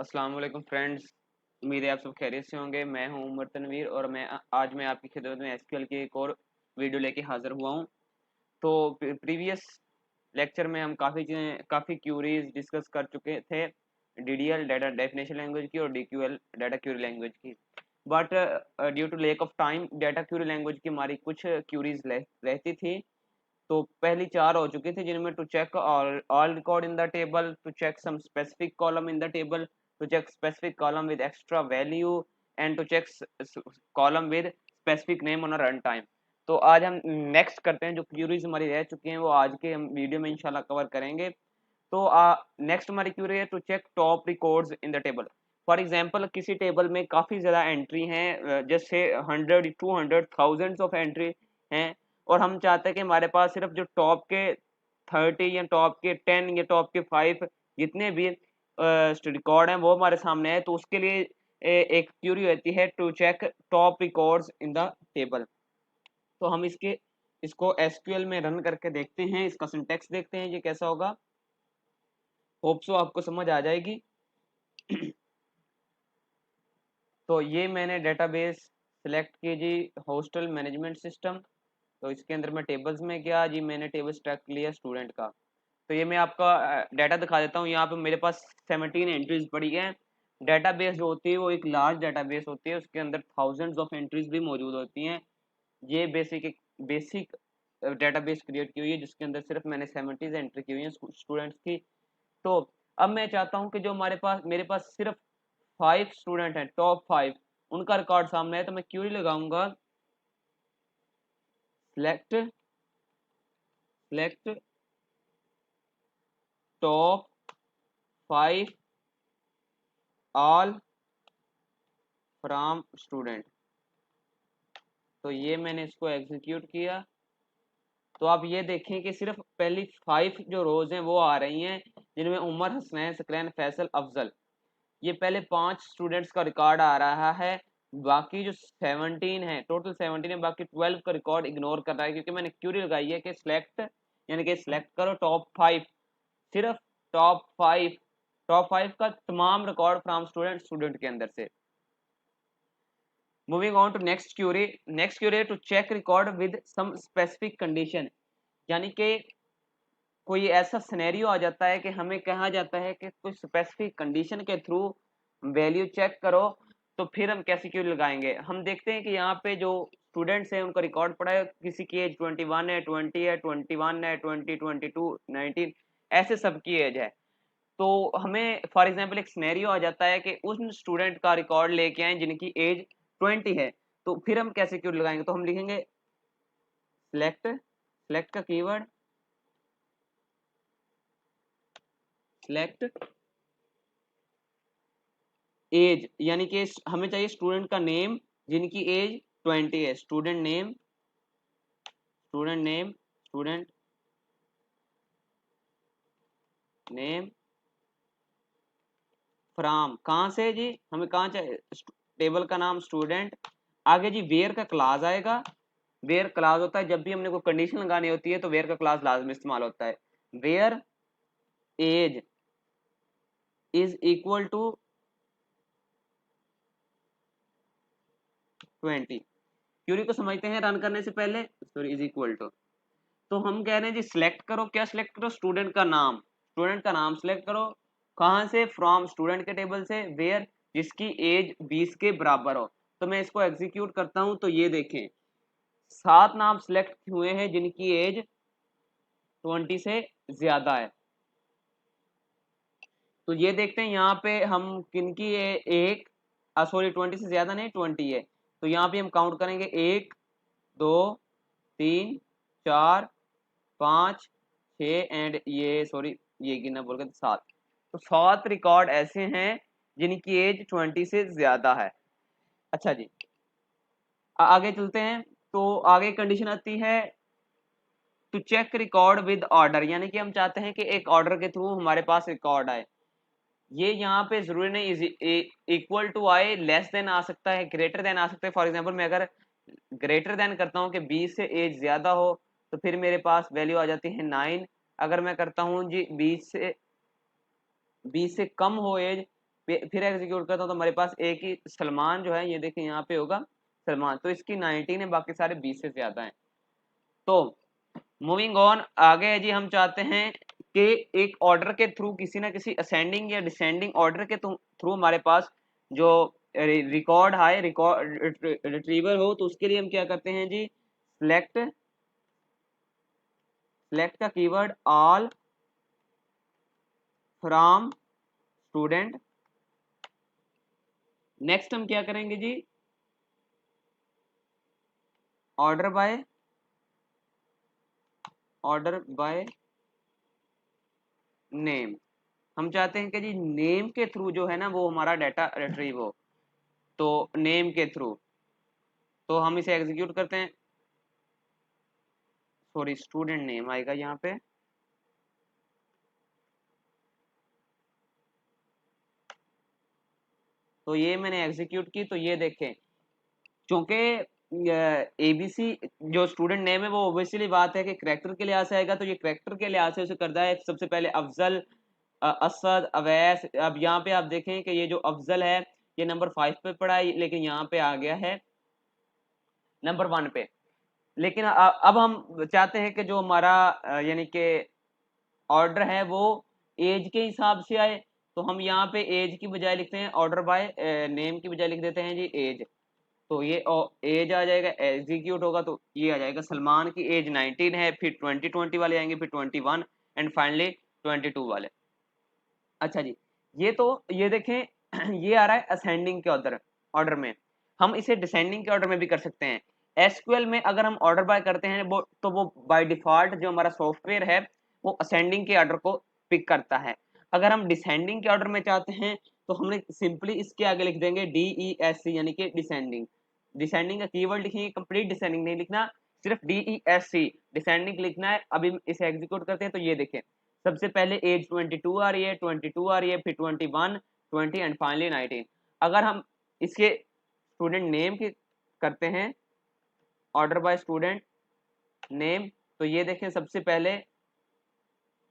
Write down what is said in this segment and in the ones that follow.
अस्सलाम वालेकुम फ्रेंड्स। उम्मीद है आप सब खैरियत से होंगे। मैं हूं उमर तनवीर और आज मैं आपकी खिदमत में एसक्यूएल की एक और वीडियो लेके हाज़िर हुआ हूं। तो प्रीवियस लेक्चर में हम काफ़ी क्यूरीज डिस्कस कर चुके थे, डीडीएल डाटा डेफिनेशन लैंग्वेज की और डीक्यूएल डाटा क्यूरी लैंग्वेज की। But due to lack of time data query language की हमारी कुछ क्यूरीज रहती थी। तो पहली चार हो चुकी थी, जिनमें to check all record in the table, to check some specific column in the table, to check specific column with extra value and to check column with specific name on run time. तो आज हम next करते हैं, जो curies हमारी रह चुकी हैं वो आज के हम वीडियो में इंशाल्लाह कवर करेंगे। तो नेक्स्ट हमारी क्यूरी है to check top records in the table. For example किसी टेबल में काफ़ी ज़्यादा एंट्री हैं, जैसे 100 200 थाउजेंड्स ऑफ एंट्री हैं, और हम चाहते हैं कि हमारे पास सिर्फ जो टॉप के 30 या टॉप के 10 या टॉप के 5 जितने भी रिकॉर्ड हैं वो हमारे सामने है। तो उसके लिए एक क्यूरी होती है to check top records in the table. तो हम इसको एसक्यूएल में रन करके देखते हैं, इसका सिंटैक्स देखते हैं ये कैसा होगा। होप सो आपको समझ आ जाएगी। तो ये मैंने डेटाबेस सेलेक्ट की जी, हॉस्टल मैनेजमेंट सिस्टम। तो इसके अंदर मैं टेबल्स में गया जी, मैंने टेबल सेलेक्ट लिया स्टूडेंट का। तो ये मैं आपका डाटा दिखा देता हूँ। यहाँ पे मेरे पास 17 एंट्रीज पड़ी हैं। डेटाबेस जो होती है वो एक लार्ज डेटाबेस होती है, उसके अंदर थाउजेंड्स ऑफ एंट्रीज भी मौजूद होती हैं। ये बेसिक डेटाबेस क्रिएट की हुई है, जिसके अंदर सिर्फ मैंने 70 एंट्री की हुई है स्टूडेंट्स की। तो अब मैं चाहता हूँ कि जो मेरे पास सिर्फ 5 स्टूडेंट हैं, टॉप 5, उनका रिकॉर्ड सामने है। तो मैं क्यूरी लगाऊंगा select select top 5 all from student. तो ये मैंने इसको एग्जीक्यूट किया। तो आप ये देखें कि सिर्फ पहली 5 जो रोज हैं वो आ रही हैं, जिनमें उमर, हसनैन, सकरैन, फैसल, अफजल, ये पहले 5 स्टूडेंट्स का रिकॉर्ड आ रहा है। बाकी जो 17 है, टोटल 17 है, बाकी 12 का रिकॉर्ड इग्नोर कर रहा है, क्योंकि मैंने क्यूरी लगाई है कि सिलेक्ट, यानी कि सिलेक्ट करो टॉप 5, सिर्फ टॉप 5 का तमाम रिकॉर्ड फ्रॉम स्टूडेंट के अंदर से। Moving on to next query to check record with some specific condition. यानी कि कोई ऐसा सिनेरियो आ जाता है कि हमें कहा जाता है कि कुछ स्पेसिफिक कंडीशन के थ्रू वैल्यू चेक करो, तो फिर हम कैसे क्यों लगाएंगे। हम देखते हैं कि यहाँ पे जो स्टूडेंट्स हैं उनका रिकॉर्ड पड़ा है, किसी की एज 21 है, 20 है, 21 है, 20, 22, 19, ऐसे सबकी एज है। तो हमें फॉर एग्जांपल एक सिनेरियो आ जाता है कि उन स्टूडेंट का रिकॉर्ड लेके आए जिनकी एज 20 है। तो फिर हम कैसे क्यों लगाएंगे, तो हम लिखेंगे सिलेक्ट का कीवर्ड सिलेक्ट एज, यानी कि हमें चाहिए स्टूडेंट का नेम जिनकी एज 20 है। स्टूडेंट नेम फ्रॉम, कहाँ से जी, हमें कहाँ चाहिए, टेबल का नाम स्टूडेंट। आगे जी वेयर का क्लास आएगा। वेयर क्लास होता है जब भी हमने कोई कंडीशन लगानी होती है, तो वेयर का क्लास लाजमी इस्तेमाल होता है। Where age is equal to 20। Query को समझते हैं रन करने से पहले, सॉरी, इज इक्वल टू। तो हम कह रहे हैं जी सिलेक्ट करो, क्या सिलेक्ट करो, स्टूडेंट का नाम सिलेक्ट करो। कहाँ से, फ्रॉम स्टूडेंट के टेबल से। वेयर, जिसकी एज 20 के बराबर हो। तो मैं इसको एग्जीक्यूट करता हूं, तो ये देखें 7 नाम सिलेक्ट हुए हैं जिनकी एज 20 से ज्यादा है। तो ये देखते हैं यहाँ पे हम किनकी एक, सॉरी 20 से ज्यादा नहीं, 20 है। तो यहाँ पे हम काउंट करेंगे 1 2 3 4 5 6 एंड ये, सॉरी, ये गिनना बोल गए, 7। तो 7 रिकॉर्ड ऐसे हैं जिनकी एज 20 से ज्यादा है। अच्छा जी, आगे चलते हैं। तो आगे कंडीशन आती है to check record with order, यानी कि हम चाहते हैं कि एक ऑर्डर के थ्रू हमारे पास रिकॉर्ड आए। ये यहाँ पे जरूरी नहीं इक्वल टू आए, लेस देन आ सकता है, ग्रेटर देन आ सकता है। फॉर एग्जांपल मैं अगर ग्रेटर देन करता हूँ कि 20 से एज ज्यादा हो, तो फिर मेरे पास वैल्यू आ जाती है 9। अगर मैं करता हूँ जी 20 से कम हो एज, फिर एग्जीक्यूट करता हूँ तो हमारे पास एक ही सलमान जो है, ये देखिए यहाँ पे होगा सलमान, तो इसकी 19 है, बाकी सारे 20 से ज्यादा हैं। तो मूविंग ऑन, आगे है जी, हम चाहते हैं कि एक ऑर्डर के थ्रू किसी ना किसी असेंडिंग या डिसेंडिंग ऑर्डर के थ्रू हमारे पास जो रिकॉर्ड आए, रिकॉर्ड रिट्रीवर हो, तो उसके लिए हम क्या करते हैं जी, सिलेक्ट का keyword all from student. Next हम क्या करेंगे जी, ऑर्डर बाय नेम। हम चाहते हैं कि जी नेम के थ्रू जो है ना वो हमारा डाटा रिट्रीव हो, तो नेम के थ्रू, तो हम इसे एग्जीक्यूट करते हैं। सॉरी, स्टूडेंट नेम आएगा यहाँ पे। तो ये मैंने एग्जीक्यूट की, तो ये देखें, क्योंकि एबीसी जो स्टूडेंट नेम है वो ओबियसली बात है कि करेक्टर के लिहाज से आएगा, तो ये करेक्टर के लिहाज से उसे करता है सबसे पहले अफजल, असद, अवैस। अब यहाँ पे आप देखें कि ये जो अफजल है ये नंबर 5 पे पड़ा है, लेकिन यहाँ पे आ गया है नंबर 1 पे। लेकिन अब हम चाहते हैं कि जो हमारा यानी कि ऑर्डर है वो एज के हिसाब से आए, तो हम यहाँ पे एज की बजाय लिखते हैं, ऑर्डर बाय नेम की बजाय लिख देते हैं जी एज। तो ये एज आ जाएगा, एग्जीक्यूट होगा तो ये आ जाएगा, सलमान की एज 19 है, फिर 20 वाले आएंगे, फिर 21 एंड फाइनली 22 वाले। अच्छा जी, ये तो ये देखें ये आ रहा है असेंडिंग के ऑर्डर ऑर्डर में। हम इसे डिसेंडिंग के ऑर्डर में भी कर सकते हैं। एसक्यूएल में अगर हम ऑर्डर बाय करते हैं वो, तो वो बाय डिफॉल्ट जो हमारा सॉफ्टवेयर है वो असेंडिंग के ऑर्डर को पिक करता है। अगर हम डिसेंडिंग के ऑर्डर में चाहते हैं तो हमने सिंपली इसके आगे लिख देंगे DESC, यानी कि डिसेंडिंग। डिसेंडिंग का कीवर्ड लिखेंगे, कंप्लीट डिसेंडिंग नहीं लिखना, सिर्फ DESC डिसेंडिंग लिखना है। अभी इसे एग्जीक्यूट करते हैं तो ये देखें, सबसे पहले एज 22 आ रही है, 22 आ रही है, फिर 21, 20 एंड फाइनली 19। अगर हम इसके स्टूडेंट नेम की करते हैं, ऑर्डर बाय स्टूडेंट नेम, तो ये देखें सबसे पहले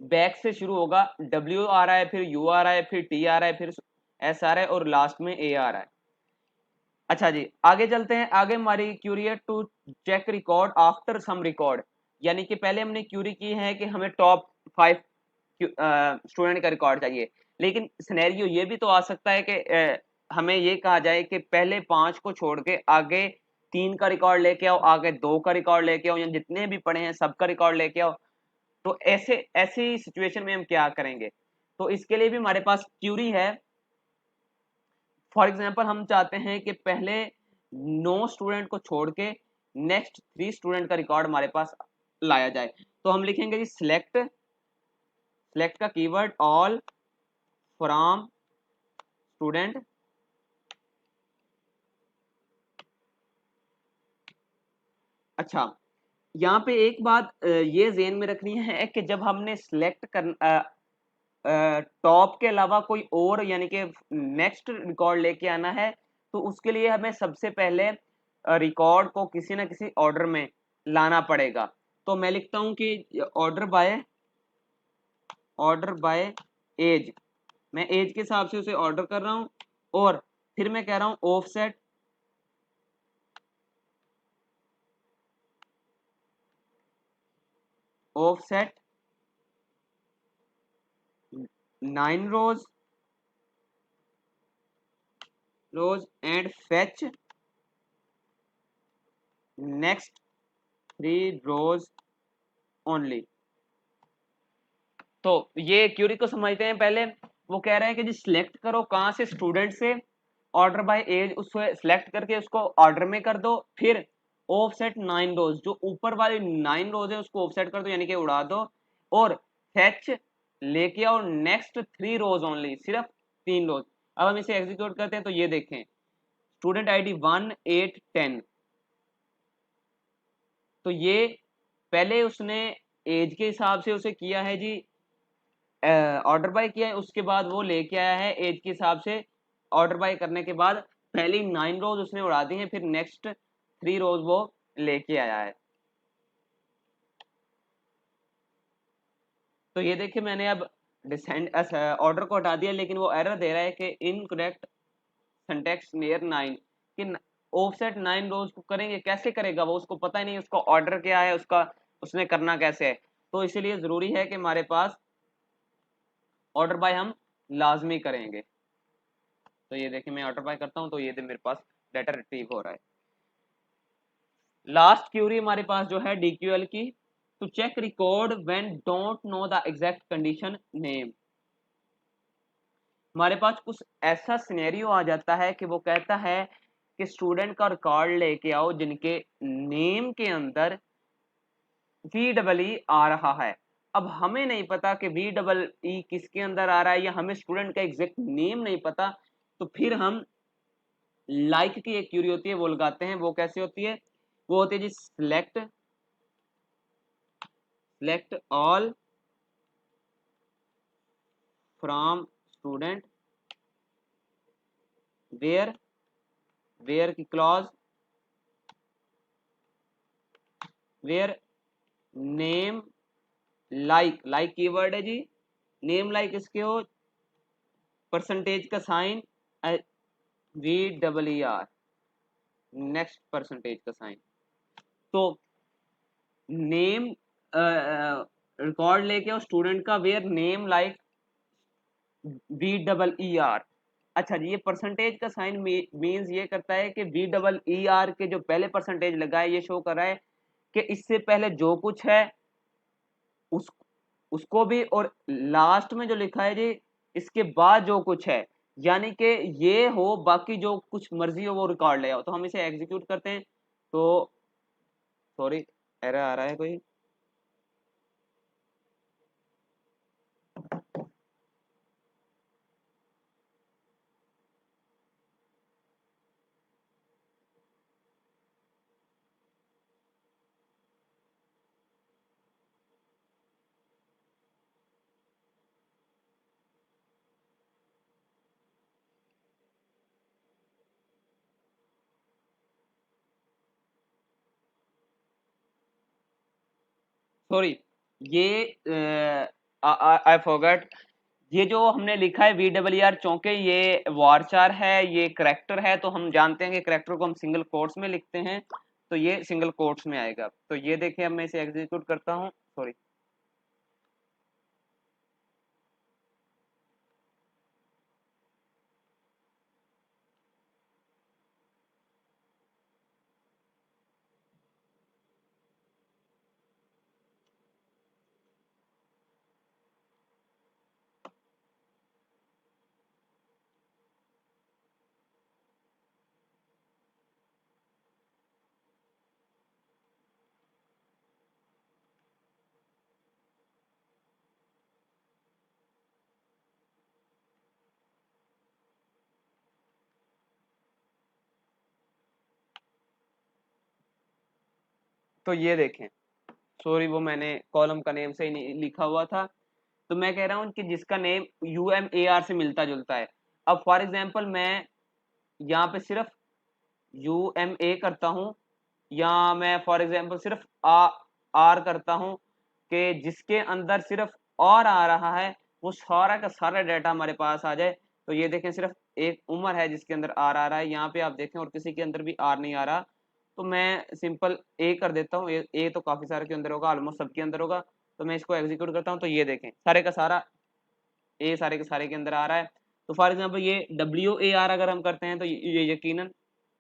बैक से शुरू होगा, W आ रहा है, फिर U आ रहा है, फिर T आ रहा है, फिर S आ रहा है और लास्ट में A आ रहा है। अच्छा जी, आगे चलते हैं। आगे हमारी क्यूरी है to check record after some record, यानी कि पहले हमने क्यूरी की है कि हमें टॉप 5 स्टूडेंट का रिकॉर्ड चाहिए, लेकिन सिनेरियो ये भी तो आ सकता है कि हमें ये कहा जाए कि पहले 5 को छोड़ के आगे 3 का रिकॉर्ड लेके आओ, आगे 2 का रिकॉर्ड लेके आओ, या जितने भी पढ़े हैं सबका रिकॉर्ड लेके आओ। तो ऐसे ऐसी सिचुएशन में हम क्या करेंगे, तो इसके लिए भी हमारे पास क्यूरी है। फॉर एग्जाम्पल हम चाहते हैं कि पहले 9 स्टूडेंट को छोड़ के नेक्स्ट 3 स्टूडेंट का रिकॉर्ड हमारे पास लाया जाए, तो हम लिखेंगे जी सिलेक्ट का कीवर्ड ऑल फ्रॉम स्टूडेंट। अच्छा, यहाँ पे एक बात ये ज़हन में रखनी है कि जब हमने सिलेक्ट कर टॉप के अलावा कोई और यानी कि नेक्स्ट रिकॉर्ड लेके आना है, तो उसके लिए हमें सबसे पहले रिकॉर्ड को किसी ना किसी ऑर्डर में लाना पड़ेगा। तो मैं लिखता हूँ कि ऑर्डर बाय एज, मैं एज के हिसाब से उसे ऑर्डर कर रहा हूँ, और फिर मैं कह रहा हूँ offset 9 rows and fetch next 3 rows only. तो ये क्यूरी को समझते हैं पहले। वो कह रहे हैं कि जी सिलेक्ट करो कहाँ से, स्टूडेंट से, ऑर्डर बाय एज उसको सिलेक्ट करके उसको ऑर्डर में कर दो, फिर ऑफसेट 9 रोज, जो ऊपर वाली 9 रोज है उसको ऑफसेट कर दो यानी कि उड़ा दो, और फेच लेके आओ नेक्स्ट 3 रोज ओनली, सिर्फ 3 रोज। अब हम इसे एग्जीक्यूट करते हैं तो ये देखें, स्टूडेंट आईडी 1 8 10, तो ये पहले उसने एज के हिसाब से उसे किया है जी, ऑर्डर बाय किया है, उसके बाद वो लेके आया है एज के हिसाब से। ऑर्डर बाय करने के बाद पहली 9 रोज उसने उड़ा दी है, फिर नेक्स्ट 3 रोज वो लेके आया है। तो ये देखिए मैंने अब डिसेंड ऑर्डर को हटा दिया, लेकिन वो एरर दे रहा है कि इनकरेक्ट सिंटैक्स नियर 9, कि ऑफसेट 9 रोज को करेंगे, कैसे करेगा वो, उसको पता ही नहीं उसका ऑर्डर क्या है, उसका उसने करना कैसे है। तो इसीलिए जरूरी है कि हमारे पास ऑर्डर बाय हम लाजमी करेंगे। तो ये देखिए मैं ऑर्डर बाय करता हूँ तो ये मेरे पास डाटा रिट्रीव हो रहा है। लास्ट क्यूरी हमारे पास जो है डीक्यूएल की, to check record when don't know the exact condition name. हमारे पास कुछ ऐसा सिनेरियो आ जाता है कि वो कहता है कि स्टूडेंट का रिकॉर्ड लेके आओ जिनके नेम के अंदर वी डबल ई आ रहा है। अब हमें नहीं पता कि वी डबल ई किसके अंदर आ रहा है, या हमें स्टूडेंट का एग्जैक्ट नेम नहीं पता, तो फिर हम लाइक की एक क्यूरी होती है वो लगाते हैं। वो कैसे होती है? वो होती है जी select all from student where की clause where name like keyword है जी, नेम लाइक इसके हो, परसेंटेज का साइन वी double E R, next percentage का साइन। तो नेम रिकॉर्ड लेके और स्टूडेंट का वेयर नेम लाइक वी डबल ई आर। अच्छा जी, ये परसेंटेज का साइन मींस ये करता है कि वी डबल ई आर के जो पहले परसेंटेज लगा है ये शो कर रहा है कि इससे पहले जो कुछ है उस उसको भी, और लास्ट में जो लिखा है जी इसके बाद जो कुछ है, यानी कि ये हो बाकी जो कुछ मर्जी हो वो रिकॉर्ड ले आओ। तो हम इसे एग्जीक्यूट करते हैं तो सॉरी एरर आ रहा है कोई। सॉरी, ये आई फॉरगॉट, ये जो हमने लिखा है वी डबल आर चौके, ये वारचार है, ये करेक्टर है। तो हम जानते हैं कि करेक्टर को हम सिंगल कोट्स में लिखते हैं, तो ये सिंगल कोट्स में आएगा। तो ये देखिए अब मैं इसे एग्जीक्यूट करता हूँ, सॉरी। तो ये देखें, सॉरी वो मैंने कॉलम का नेम से ही नहीं लिखा हुआ था। तो मैं कह रहा हूँ कि जिसका name U M A R से मिलता जुलता है। अब फॉर एग्जाम्पल मैं यहाँ पे सिर्फ यू एम ए करता हूँ, या मैं फॉर एग्जाम्पल सिर्फ आर करता हूँ, कि जिसके अंदर सिर्फ और आ रहा है वो सारा का सारा डाटा हमारे पास आ जाए। तो ये देखें सिर्फ एक उम्र है जिसके अंदर आर आ रहा है, यहाँ पे आप देखें, और किसी के अंदर भी आर नहीं आ रहा। तो मैं सिंपल ए कर देता हूँ, ए तो काफी सारे के अंदर होगा, ऑलमोस्ट सबके अंदर होगा। तो मैं इसको एग्जीक्यूट करता हूँ तो ये देखें सारे का सारा ए सारे के सारे के अंदर आ रहा है। तो फॉर एग्जाम्पल ये डब्ल्यू ए आर अगर हम करते हैं तो ये यकीनन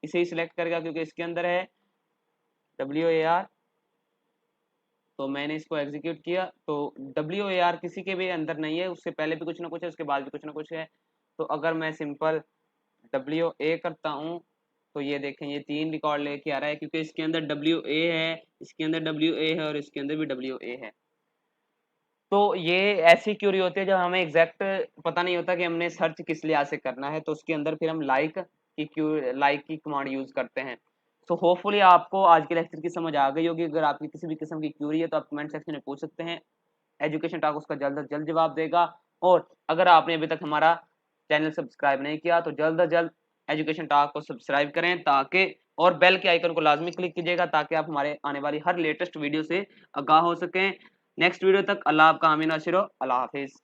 इसे ही सिलेक्ट करेगा क्योंकि इसके अंदर है डब्ल्यू ए आर। तो मैंने इसको एग्जीक्यूट किया तो डब्ल्यू ए आर किसी के भी अंदर नहीं है, उससे पहले भी कुछ ना कुछ है, उसके बाद भी कुछ ना कुछ है। तो अगर मैं सिंपल डब्ल्यू ए करता हूँ तो ये देखें ये 3 रिकॉर्ड लेके आ रहा है, क्योंकि इसके अंदर डब्ल्यू ए है, इसके अंदर डब्ल्यू ए है, और इसके अंदर भी डब्ल्यू ए है। तो ये ऐसी क्यूरी होती है जब हमें एग्जैक्ट पता नहीं होता कि हमने सर्च किस लिहाज से करना है, तो उसके अंदर फिर हम लाइक की कमांड यूज करते हैं। सो होपफुली आपको आज के लेक्चर की समझ आ गई होगी। अगर आपकी किसी भी किस्म की क्यूरी है तो आप कमेंट सेक्शन में पूछ सकते हैं, एजुकेशन टॉक उसका जल्द अज जल्द जवाब देगा। और अगर आपने अभी तक हमारा चैनल सब्सक्राइब नहीं किया तो जल्द अज जल्द एजुकेशन टॉक को सब्सक्राइब करें, ताकि और बेल के आइकन को लाजमी क्लिक कीजिएगा ताकि आप हमारे आने वाली हर लेटेस्ट वीडियो से आगाह हो सकें। नेक्स्ट वीडियो तक अल्लाह आपका आमीन नासिर हो। अल्लाह हाफिज़।